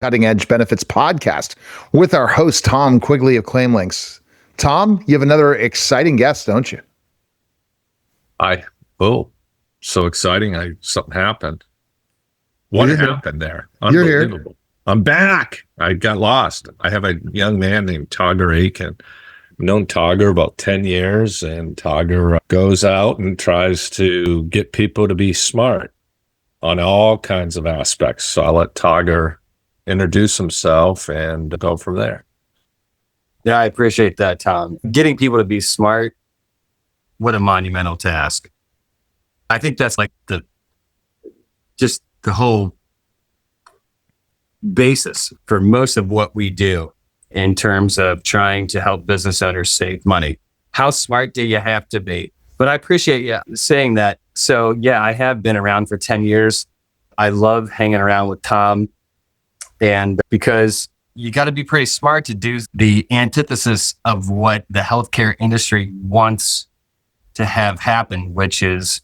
Cutting Edge Benefits podcast with our host, Tom Quigley of ClaimLinks. Tom, you have another exciting guest, don't you? So exciting. Something happened. What happened there? You're here. Unbelievable. I'm back. I got lost. I have a young man named Tiger Aiken. I've known Tiger about 10 years, and Tiger goes out and tries to get people to be smart on all kinds of aspects. So I'll let Tiger introduce himself and go from there. Yeah, I appreciate that, Tom. Getting people to be smart, what a monumental task. I think that's like the whole basis for most of what we do in terms of trying to help business owners save money. How smart do you have to be? But I appreciate you saying that. So yeah, I have been around for 10 years. I love hanging around with Tom. And because you got to be pretty smart to do the antithesis of what the healthcare industry wants to have happen, which is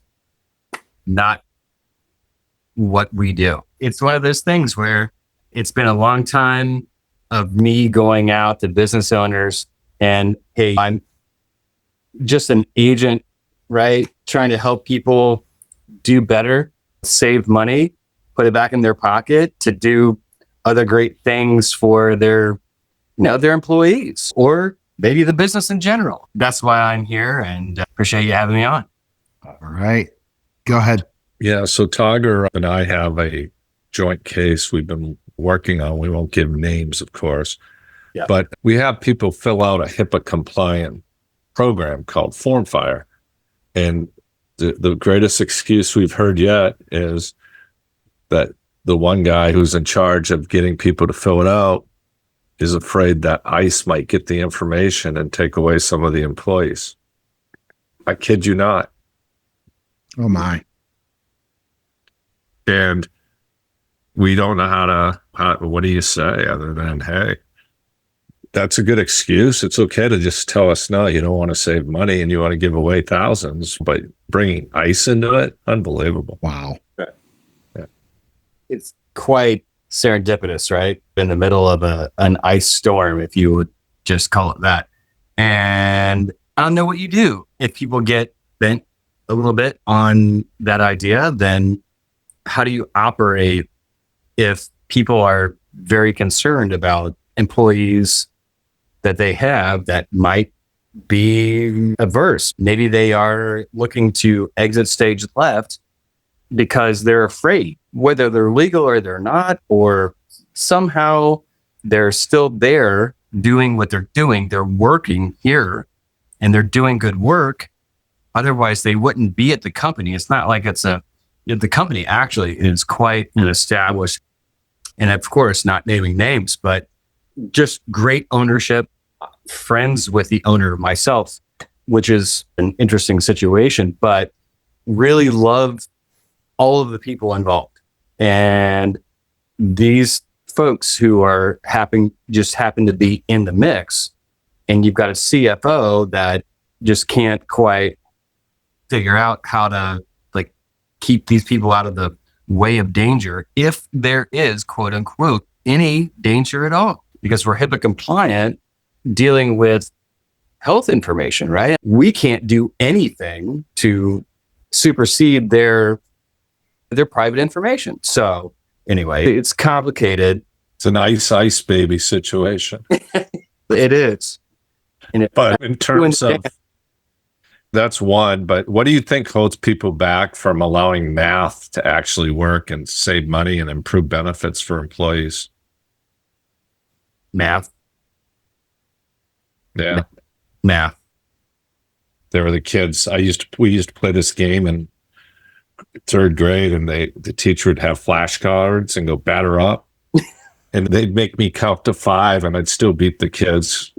not what we do. It's one of those things where it's been a long time of me going out to business owners and, hey, I'm just an agent, right? Trying to help people do better, save money, put it back in their pocket to do other great things for their employees or maybe the business in general. That's why I'm here, and appreciate you having me on. All right. Go ahead. Yeah, so Tiger and I have a joint case we've been working on. We won't give names, of course, but we have people fill out a HIPAA compliant program called FormFire. And the greatest excuse we've heard yet is that the one guy who's in charge of getting people to fill it out is afraid that ICE might get the information and take away some of the employees. I kid you not. Oh my. And we don't know what do you say other than, hey, that's a good excuse. It's okay to just tell us, no, you don't want to save money and you want to give away thousands, but bringing ICE into it, unbelievable. Wow. It's quite serendipitous, right? In the middle of an ice storm, if you would just call it that. And I don't know what you do. If people get bent a little bit on that idea, then how do you operate if people are very concerned about employees that they have that might be averse? Maybe they are looking to exit stage left because they're afraid, whether they're legal or they're not, or somehow they're still there doing what they're doing. They're working here and they're doing good work. Otherwise, they wouldn't be at the company. It's not like the company actually is quite an established, and of course, not naming names, but just great ownership, friends with the owner myself, which is an interesting situation, but really love all of the people involved. And these folks who are happen to be in the mix, and you've got a CFO that just can't quite figure out how to keep these people out of the way of danger, if there is, quote unquote, any danger at all, because we're HIPAA compliant dealing with health information, right? We can't do anything to supersede their private information. So anyway, it's complicated. It's an ice baby situation. It is. But in terms of, that's one, but what do you think holds people back from allowing math to actually work and save money and improve benefits for employees? Math. Yeah. Math. There were the kids. We used to play this game in third grade, and the teacher would have flashcards and go batter up, and they'd make me count to 5, and I'd still beat the kids.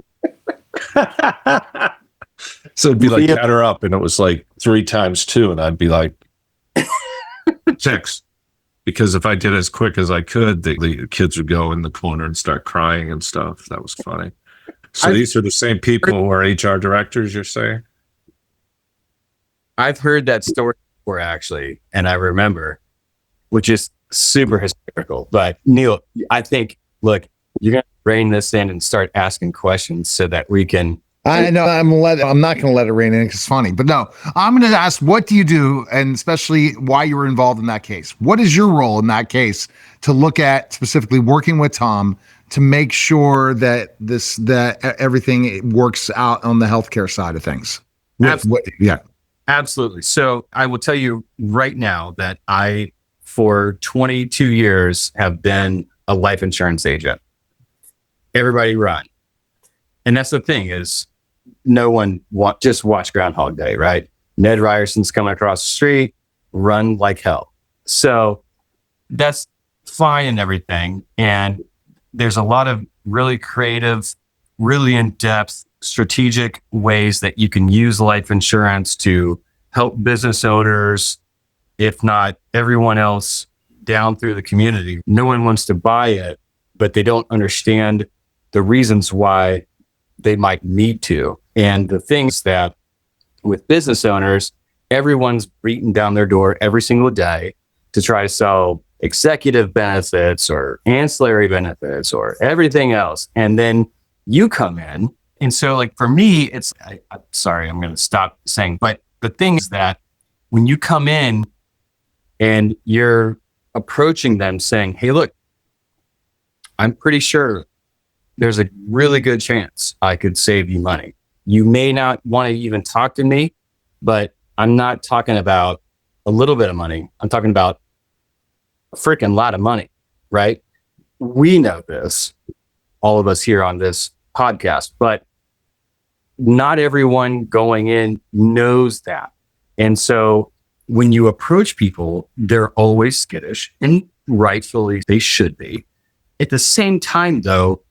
So it'd be like batter up, and it was like 3 times 2, and I'd be like 6, because if I did as quick as I could, the kids would go in the corner and start crying and stuff. That was funny. So these are the same people who are HR directors, you're saying? I've heard that story before, actually, and I remember, which is super hysterical. But Neil, I think look, you're going to rein this in and start asking questions so that we can. I know I'm not going to let it rain in because it's funny, but no, I'm going to ask, what do you do? And especially why you were involved in that case. What is your role in that case to look at specifically working with Tom to make sure that everything works out on the healthcare side of things? Absolutely. So I will tell you right now that I, for 22 years, have been a life insurance agent. Everybody run. And that's the thing is, no one just watch Groundhog Day, right? Ned Ryerson's coming across the street, run like hell. So that's fine and everything. And there's a lot of really creative, really in-depth, strategic ways that you can use life insurance to help business owners, if not everyone else down through the community. No one wants to buy it, but they don't understand the reasons why they might need to. And the things that with business owners, everyone's beating down their door every single day to try to sell executive benefits or ancillary benefits or everything else. And then you come in. And so like for me, I'm sorry, I'm going to stop saying, but the thing is that when you come in and you're approaching them saying, hey, look, I'm pretty sure there's a really good chance I could save you money. You may not want to even talk to me, but I'm not talking about a little bit of money. I'm talking about a freaking lot of money, right? We know this, all of us here on this podcast, but not everyone going in knows that. And so when you approach people, they're always skittish, and rightfully they should be. At the same time, though,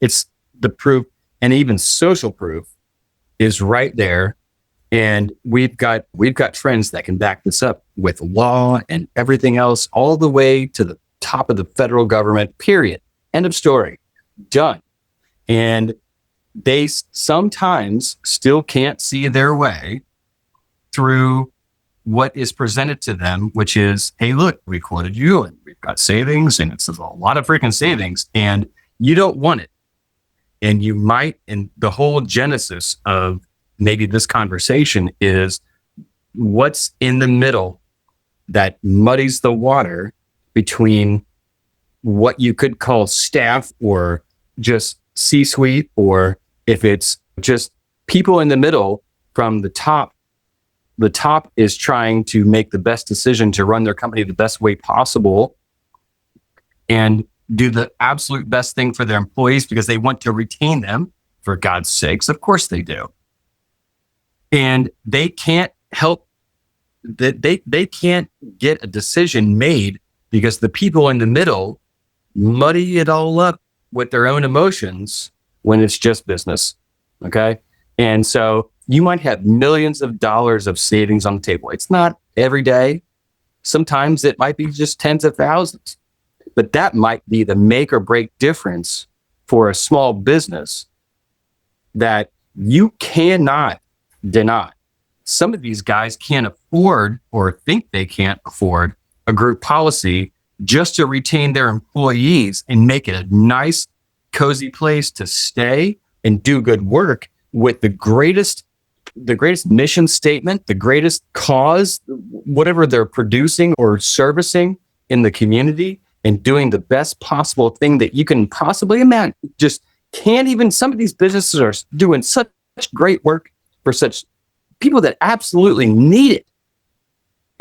it's the proof, and even social proof is right there. And we've got friends that can back this up with law and everything else, all the way to the top of the federal government, period. End of story. Done. And they sometimes still can't see their way through what is presented to them, which is, hey, look, we quoted you and we've got savings, and it's a lot of freaking savings, and you don't want it. And you might, and the whole genesis of maybe this conversation is what's in the middle that muddies the water between what you could call staff or just C-suite, or if it's just people in the middle from the top is trying to make the best decision to run their company the best way possible and do the absolute best thing for their employees because they want to retain them, for God's sakes. Of course they do. And they can't help that they can't get a decision made because the people in the middle muddy it all up with their own emotions when it's just business. Okay. And so you might have millions of dollars of savings on the table. It's not every day. Sometimes it might be just tens of thousands. But that might be the make or break difference for a small business that you cannot deny. Some of these guys can't afford or think they can't afford a group policy just to retain their employees and make it a nice, cozy place to stay and do good work with the greatest mission statement, the greatest cause, whatever they're producing or servicing in the community, and doing the best possible thing that you can possibly imagine. Just can't even, some of these businesses are doing such great work for such people that absolutely need it.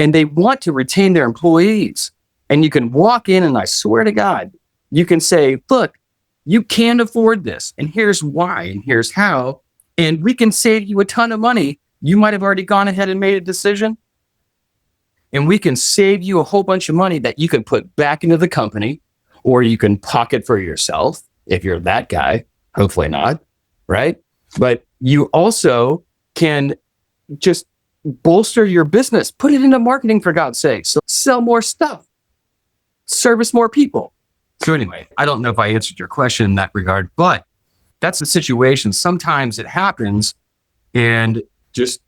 And they want to retain their employees. And you can walk in and I swear to God, you can say, look, you can't afford this. And here's why, and here's how. And we can save you a ton of money. You might have already gone ahead and made a decision. And we can save you a whole bunch of money that you can put back into the company, or you can pocket for yourself if you're that guy. Hopefully not, right? But you also can just bolster your business, put it into marketing, for God's sake. So sell more stuff, service more people. So anyway, I don't know if I answered your question in that regard, but that's the situation. Sometimes it happens, and just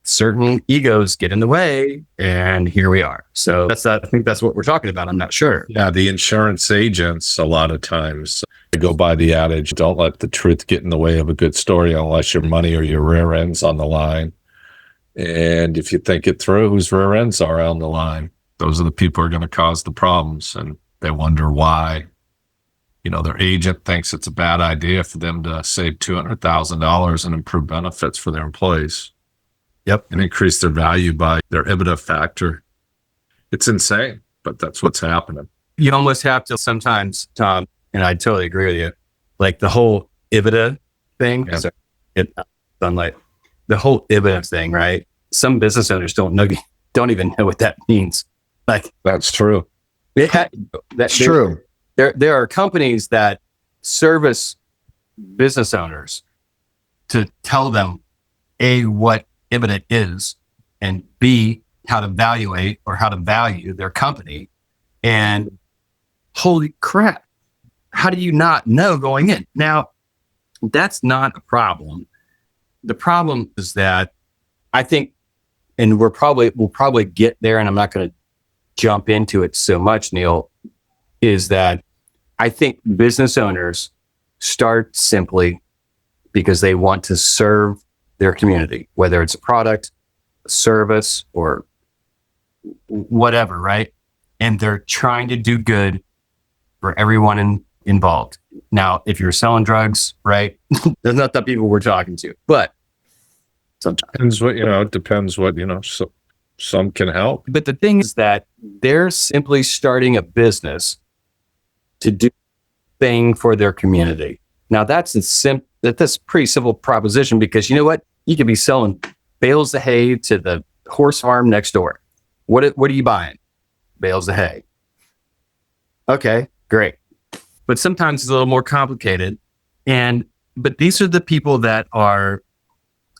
certain egos get in the way, and here we are. So I think that's what we're talking about. I'm not sure. Yeah, the insurance agents, a lot of times, they go by the adage, don't let the truth get in the way of a good story unless your money or your rear end's on the line. And if you think it through, whose rear ends are on the line? Those are the people who are going to cause the problems. And they wonder why, their agent thinks it's a bad idea for them to save $200,000 and improve benefits for their employees. Yep. And increase their value by their EBITDA factor. It's insane, but that's what's happening. You almost have to sometimes, Tom, and I totally agree with you, like the whole EBITDA thing. Yeah. So sunlight, the whole EBITDA thing, right? Some business owners don't even know what that means. Like, that's true. That's true. There are companies that service business owners to tell them A, what EBITDA is, and B, how to evaluate or how to value their company. And holy crap, how do you not know going in? Now, that's not a problem. The problem is that I think, and we'll probably get there, and I'm not going to jump into it so much, Neil, is that I think business owners start simply because they want to serve their community, whether it's a product, a service, or whatever, right? And they're trying to do good for everyone involved. Now, if you're selling drugs, right, that's not the people we're talking to, but sometimes. Depends what, so some can help. But the thing is that they're simply starting a business to do thing for their community. Now, that's a pretty simple proposition, because you know what? You could be selling bales of hay to the horse farm next door. What are you buying? Bales of hay. Okay, great. But sometimes it's a little more complicated. But these are the people that are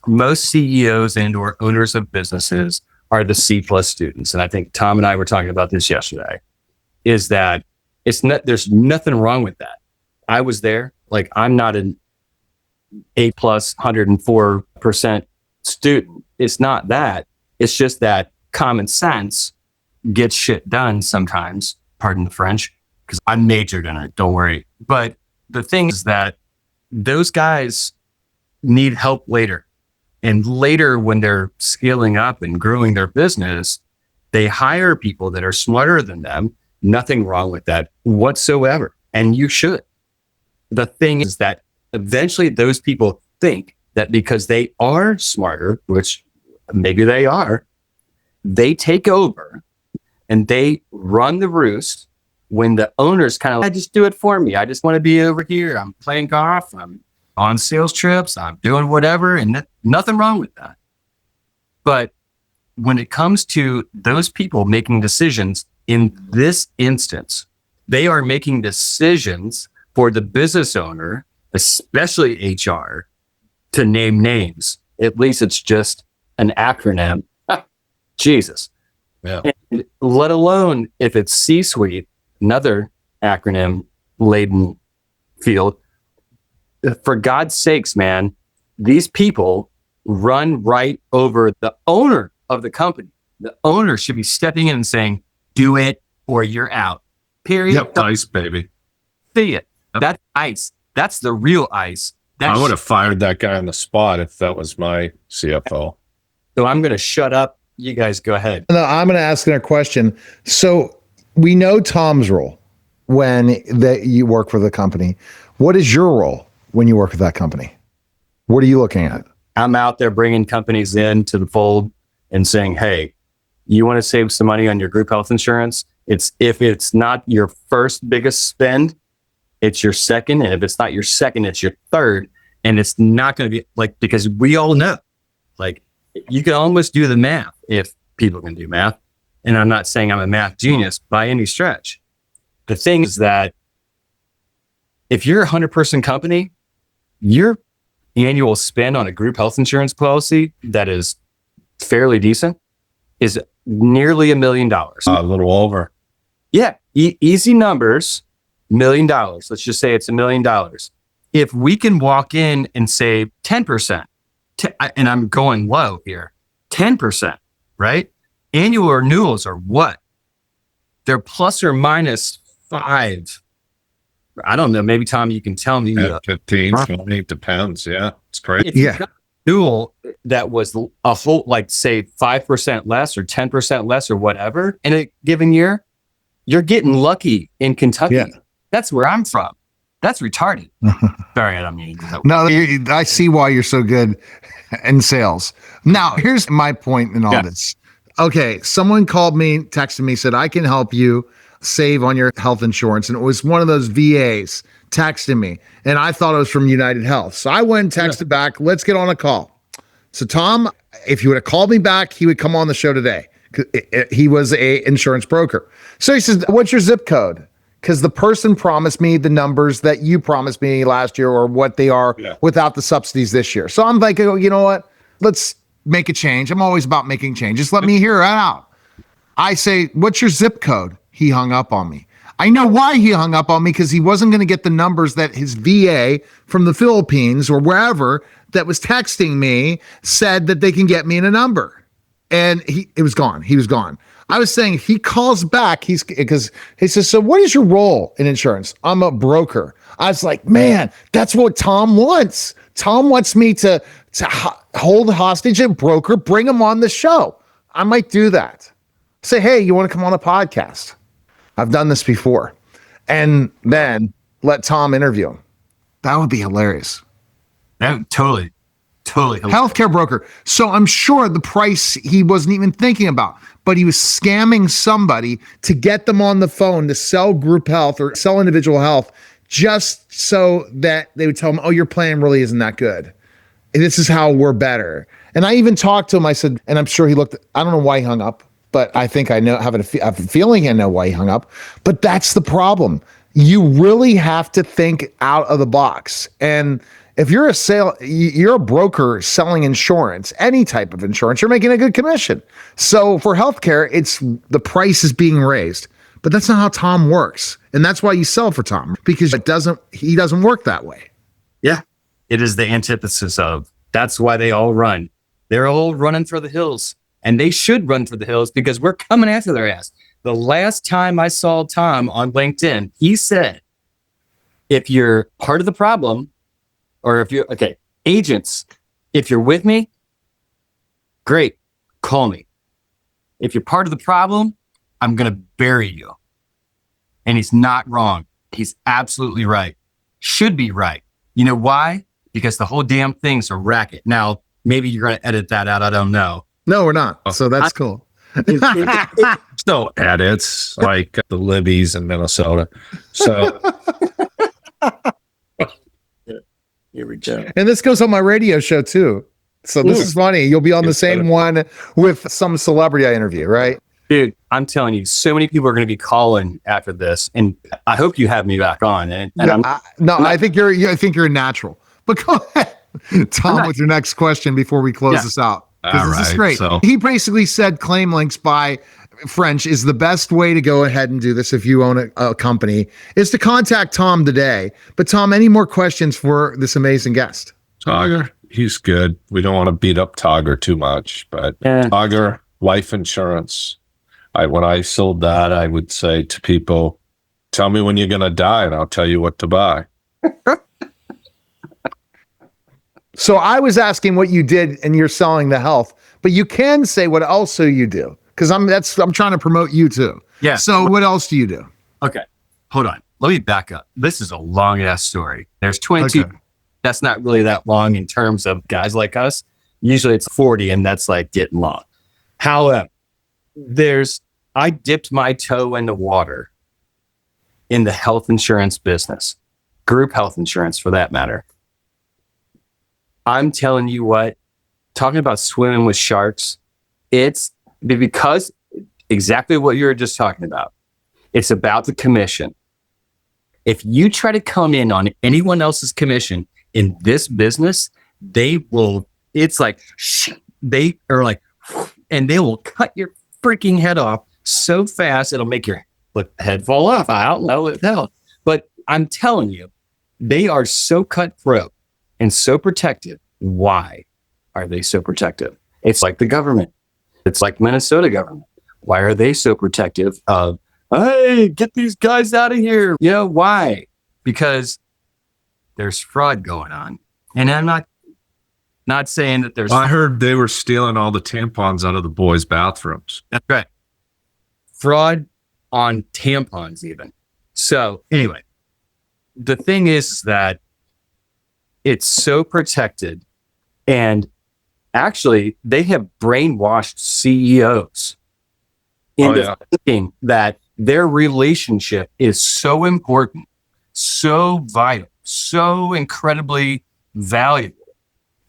most CEOs and or owners of businesses are the C+ students. And I think Tom and I were talking about this yesterday, is that there's nothing wrong with that. I was there. Like, I'm not an A+, 104% student. It's not that. It's just that common sense gets shit done sometimes, pardon the French, because I majored in it, don't worry. But the thing is that those guys need help later. And later, when they're scaling up and growing their business, they hire people that are smarter than them. Nothing wrong with that whatsoever. And you should. The thing is that eventually those people think that because they are smarter, which maybe they are, they take over and they run the roost when the owner's kind of like, just do it for me. I just want to be over here. I'm playing golf. I'm on sales trips. I'm doing whatever. And nothing wrong with that. But when it comes to those people making decisions in this instance, they are making decisions for the business owner, especially HR, to name names. At least it's just an acronym. Jesus. Yeah. And let alone if it's C-suite, another acronym laden field. For God's sakes, man, these people run right over the owner of the company. The owner should be stepping in and saying, do it or you're out. Period. Yep, ice, baby. See it. Yep. That's ice. That's the real ice. I would have fired that guy on the spot if that was my CFO. So I'm going to shut up. You guys go ahead. No, I'm going to ask a question. So we know Tom's role when you work for the company. What is your role when you work with that company? What are you looking at? I'm out there bringing companies into the fold and saying, hey, you want to save some money on your group health insurance? If it's not your first biggest spend, it's your second. And if it's not your second, it's your third. And it's not going to be like, because we all know, like, you can almost do the math if people can do math. And I'm not saying I'm a math genius by any stretch. The thing is that if you're a 100-person company, your annual spend on a group health insurance policy that is fairly decent is nearly $1 million. A little over. Yeah. Easy numbers, $1 million. Let's just say it's $1 million. If we can walk in and save 10%, and I'm going low here, 10%, right? Annual renewals are what? They're plus or minus 5. I don't know. Maybe Tom, you can tell me. 15, 20, depends. Yeah, it's great. If you got a renewal that was a whole, like say 5% less or 10% less or whatever in a given year, you're getting lucky in Kentucky. Yeah. That's where I'm from. That's retarded. Sorry, I don't mean. No, I see why you're so good in sales. Now, here's my point in all this. Okay, someone called me, texted me, said, I can help you save on your health insurance. And it was one of those VAs texting me. And I thought it was from United Health. So I went and texted back, let's get on a call. So Tom, if you would have called me back, he would come on the show today. He was a insurance broker. So he says, what's your zip code? Because the person promised me the numbers that you promised me last year or what they are without the subsidies this year. So I'm like, oh, you know what? Let's make a change. I'm always about making changes. Let me hear it out. I say, what's your zip code? He hung up on me. I know why he hung up on me, because he wasn't going to get the numbers that his VA from the Philippines or wherever that was texting me said that they can get me in a number. And it was gone. He was gone. I was saying, if he calls back, because he says, so what is your role in insurance? I'm a broker. I was like, man, that's what Tom wants. Tom wants me to hold hostage a broker, bring him on the show. I might do that. Say, hey, you want to come on a podcast? I've done this before. And then let Tom interview him. That would be hilarious. Totally. Healthcare broker. So I'm sure the price he wasn't even thinking about, but he was scamming somebody to get them on the phone to sell group health or sell individual health, just so that they would tell him, oh, your plan really isn't that good. This is how we're better. And I even talked to him. I said, and I'm sure he looked, I don't know why he hung up, but I think I have a feeling I know why he hung up. But that's the problem. You really have to think out of the box. And if you're you're a broker selling insurance, any type of insurance, you're making a good commission. So for healthcare, the price is being raised, but that's not how Tom works. And that's why you sell for Tom, because he doesn't work that way. Yeah. It is the antithesis of, that's why they all run. They're all running for the hills, and they should run for the hills because we're coming after their ass. The last time I saw Tom on LinkedIn, he said, if you're part of the problem, or if you're, agents, if you're with me, great, call me. If you're part of the problem, I'm going to bury you. And he's not wrong. He's absolutely right. Should be right. You know why? Because the whole damn thing's a racket. Now, maybe you're going to edit that out. I don't know. No, we're not. So that's cool. So edits like the Libby's in Minnesota. So here we go. And this goes on my radio show too. So this is funny. You'll be on the same one with some celebrity I interview, right? Dude, I'm telling you, so many people are going to be calling after this, and I hope you have me back on. I think you're a natural. But go ahead, Tom, with your next question before we close this out. Because this is great. So. He basically said claim links by French is the best way to go ahead and do this if you own a company, is to contact Tom today. But Tom, any more questions for this amazing guest? Tiger, he's good. We don't want to beat up Tiger too much, but Tiger, life insurance. When I sold that, I would say to people, tell me when you're going to die and I'll tell you what to buy. So I was asking what you did and you're selling the health, but you can say what else you do. Because I'm trying to promote you too. Yeah. So what else do you do? Okay. Hold on. Let me back up. This is a long ass story. There's 22. Okay. That's not really that long in terms of guys like us. Usually it's 40 and that's like getting long. However, I dipped my toe in the water in the health insurance business, group health insurance for that matter. I'm telling you what, talking about swimming with sharks, it's because exactly what you were just talking about. It's about the commission. If you try to come in on anyone else's commission in this business, they will cut your freaking head off so fast it'll make your head fall off. I don't know what the hell. But I'm telling you, they are so cutthroat and so protective. Why are they so protective? It's like the government. It's like Minnesota government. Why are they so protective of, hey, get these guys out of here? You know, why? Because there's fraud going on. And I'm not saying that there's... I heard they were stealing all the tampons out of the boys' bathrooms. That's right. Fraud on tampons even. So anyway, the thing is that it's so protected, and actually they have brainwashed CEOs into thinking that their relationship is so important, so vital, so incredibly valuable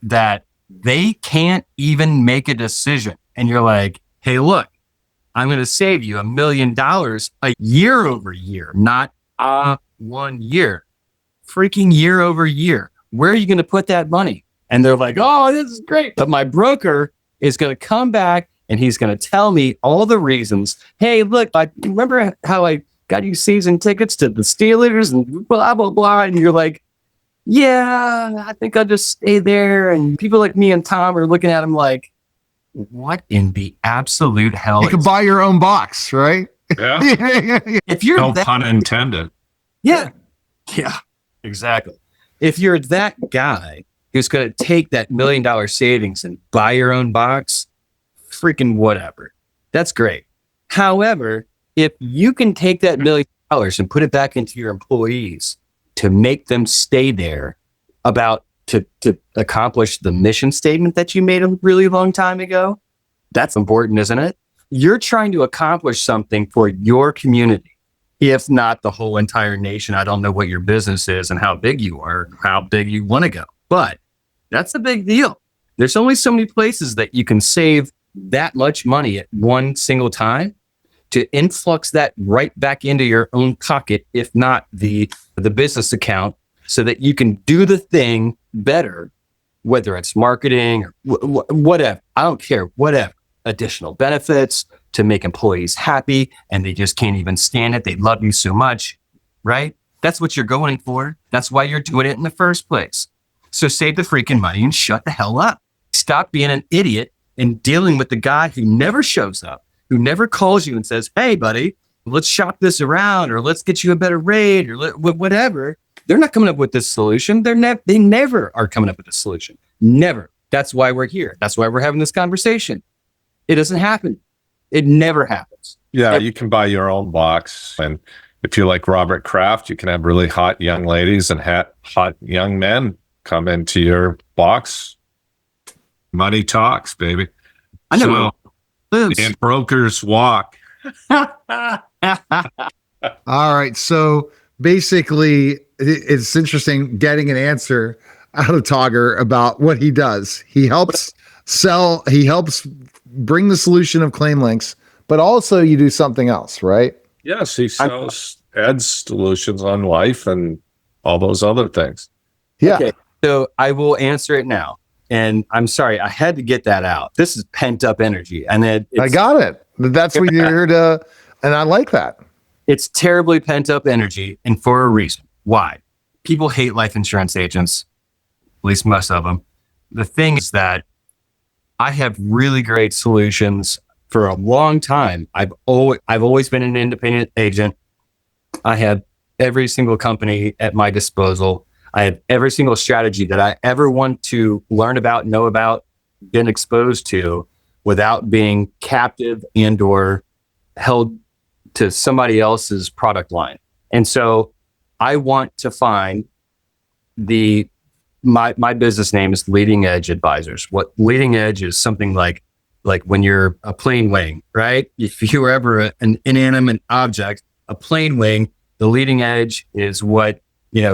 that they can't even make a decision. And you're like, hey, look, I'm going to save you $1 million a year over year, not 1 year, freaking year over year. Where are you going to put that money? And they're like, oh, this is great. But my broker is going to come back and he's going to tell me all the reasons. Hey, look, I remember how I got you season tickets to the Steelers and blah, blah, blah. And you're like, yeah, I think I'll just stay there. And people like me and Tom are looking at him like, what in the absolute hell? You can buy your own box, right? Yeah. If you're No pun intended. Yeah, exactly. If you're that guy who's going to take that $1 million savings and buy your own box, freaking whatever. That's great. However, if you can take that $1 million and put it back into your employees to make them stay there to accomplish the mission statement that you made a really long time ago, that's important, isn't it? You're trying to accomplish something for your community, if not the whole entire nation. I don't know what your business is and how big you are, how big you want to go, but that's a big deal. There's only so many places that you can save that much money at one single time to influx that right back into your own pocket, if not the business account, so that you can do the thing better, whether it's marketing or whatever. I don't care, whatever. Additional benefits to make employees happy, and they just can't even stand it. They love you so much, right? That's what you're going for. That's why you're doing it in the first place. So save the freaking money and shut the hell up. Stop being an idiot and dealing with the guy who never shows up, who never calls you and says, hey, buddy, let's shop this around, or let's get you a better rate, or whatever. They're not coming up with this solution. They never are coming up with a solution. Never. That's why we're here. That's why we're having this conversation. It doesn't happen. It never happens. Yeah, you can buy your own box. And if you like Robert Kraft, you can have really hot young ladies and hot young men come into your box. Money talks, baby. I know. And brokers walk. All right. So basically, it's interesting getting an answer out of Tiger about what he does. He helps bring the solution of claim links, but also you do something else, right? Yes, he sells Ed's solutions on life and all those other things. Yeah. Okay, so I will answer it now. And I'm sorry, I had to get that out. This is pent up energy. And I got it. That's what you're here to, and I like that. It's terribly pent up energy, and for a reason. Why? People hate life insurance agents, at least most of them. The thing is that I have really great solutions for a long time. I've always been an independent agent. I have every single company at my disposal. I have every single strategy that I ever want to learn about, know about, get exposed to without being captive and or held to somebody else's product line. And so I want to find my business name is Leading Edge Advisors. What Leading Edge is something like when you're a plane wing, right? If you were ever an inanimate object, a plane wing, the leading edge is what,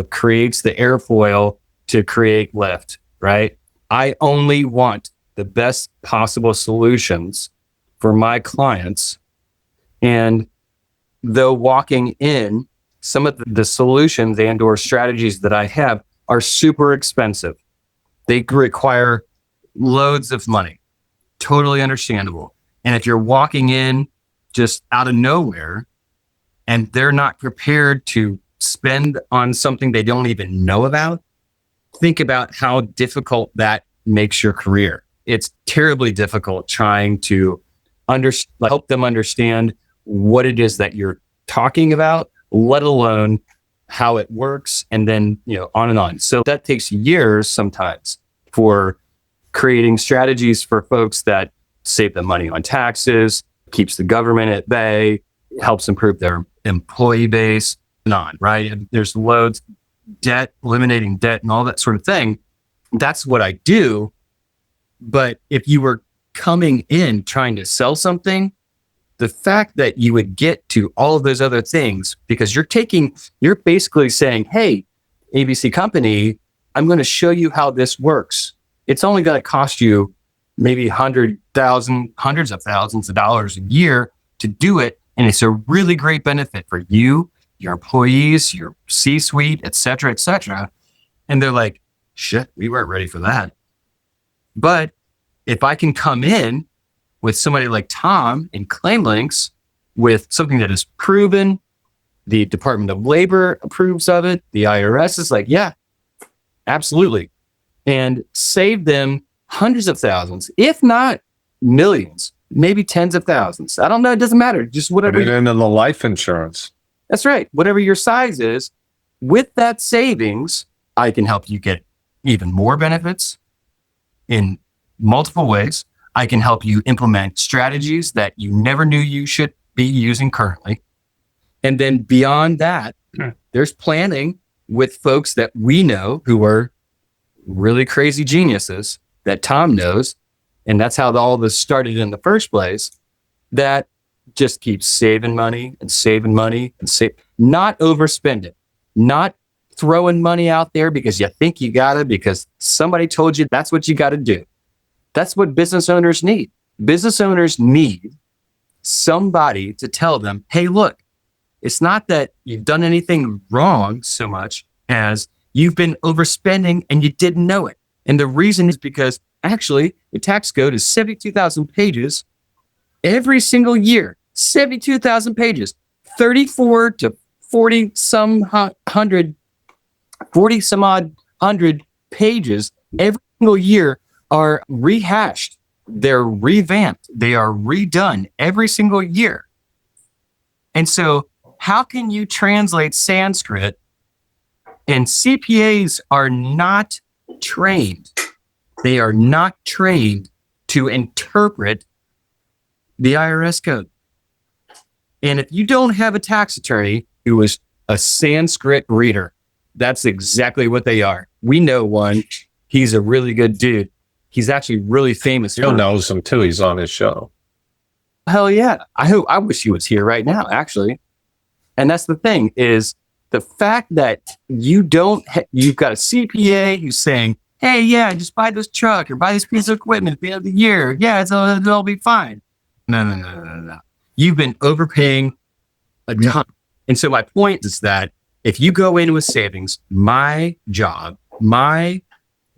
creates the airfoil to create lift, right? I only want the best possible solutions for my clients. And though walking in, some of the solutions and or strategies that I have are super expensive. They require loads of money. Totally understandable. And if you're walking in just out of nowhere and they're not prepared to spend on something they don't even know about, think about how difficult that makes your career. it's terribly difficult trying to help them understand what it is that you're talking about, let alone how it works, and then, on and on. So that takes years sometimes for creating strategies for folks that save them money on taxes, keeps the government at bay, helps improve their employee base, and on, right? And there's loads, debt, eliminating debt and all that sort of thing. That's what I do. But if you were coming in trying to sell something, the fact that you would get to all of those other things, because you're basically saying, hey, ABC company, I'm going to show you how this works. It's only going to cost you maybe hundreds of thousands of dollars a year to do it. And it's a really great benefit for you, your employees, your C-suite, et cetera, et cetera. And they're like, shit, we weren't ready for that. But if I can come in with somebody like Tom in ClaimLinks with something that is proven, the Department of Labor approves of it, the IRS is like, yeah, absolutely. And save them hundreds of thousands, if not millions, maybe tens of thousands. I don't know. It doesn't matter. Just whatever. Put it into the life insurance. That's right. Whatever your size is, with that savings, I can help you get even more benefits in multiple ways. I can help you implement strategies that you never knew you should be using currently. And then beyond that, there's planning with folks that we know who are really crazy geniuses that Tom knows. And that's how all this started in the first place, that just keeps saving money and saving money and not overspend it, not throwing money out there because you think you got it, because somebody told you that's what you got to do. That's what business owners need. Business owners need somebody to tell them, hey, look, it's not that you've done anything wrong so much as you've been overspending and you didn't know it. And the reason is because actually the tax code is 72,000 pages every single year, 72,000 pages, 34 to 40 some odd hundred pages every single year are rehashed. They're revamped. They are redone every single year. And so how can you translate Sanskrit? And CPAs are not trained. They are not trained to interpret the IRS code. And if you don't have a tax attorney who is a Sanskrit reader, that's exactly what they are. We know one. He's a really good dude. He's actually really famous. Bill knows him too. He's on his show. Hell yeah. I wish he was here right now, actually. And that's the thing, is the fact that you've got a CPA who's saying, hey, yeah, just buy this truck or buy this piece of equipment at the end of the year. Yeah, it'll be fine. No. You've been overpaying a ton. And so my point is that if you go in with savings, my job,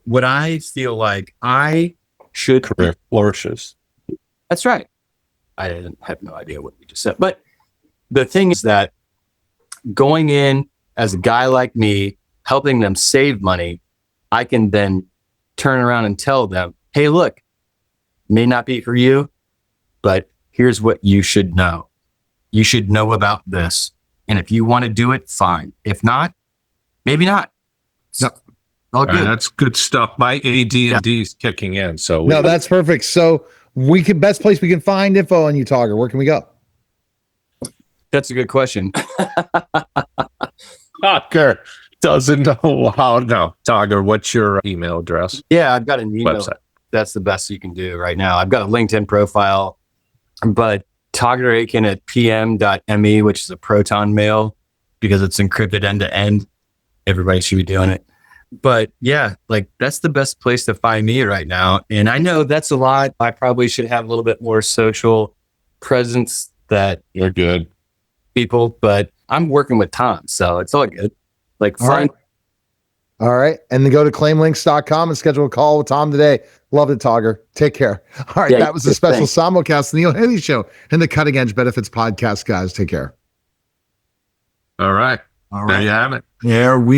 what I feel like I should... Career flourishes. That's right. I have no idea what you just said. But the thing is that going in as a guy like me, helping them save money, I can then turn around and tell them, hey, look, may not be for you, but here's what you should know. You should know about this. And if you want to do it, fine. If not, maybe not. No. All good. That's good stuff. My AD&D is kicking in. So no, that's perfect. So best place we can find info on you, Tiger. Where can we go? That's a good question. Tiger doesn't know how. No, Tiger, what's your email address? Yeah, I've got an email. Website. That's the best you can do right now. I've got a LinkedIn profile, but Tiger Aiken at pm.me, which is a Proton mail because it's encrypted end to end. Everybody should be doing it. But yeah, like that's the best place to find me right now. And I know that's a lot. I probably should have a little bit more social presence that You're good. people, but I'm working with Tom, so it's all good. Like, All right. All right. And then go to claimlinks.com and schedule a call with Tom today. Love it, Tiger. Take care. All right. Yeah, that was a special thanks. simulcast, the Neil Haley Show and the Cutting Edge Benefits Podcast, guys. Take care. All right. All There right. you have it. There we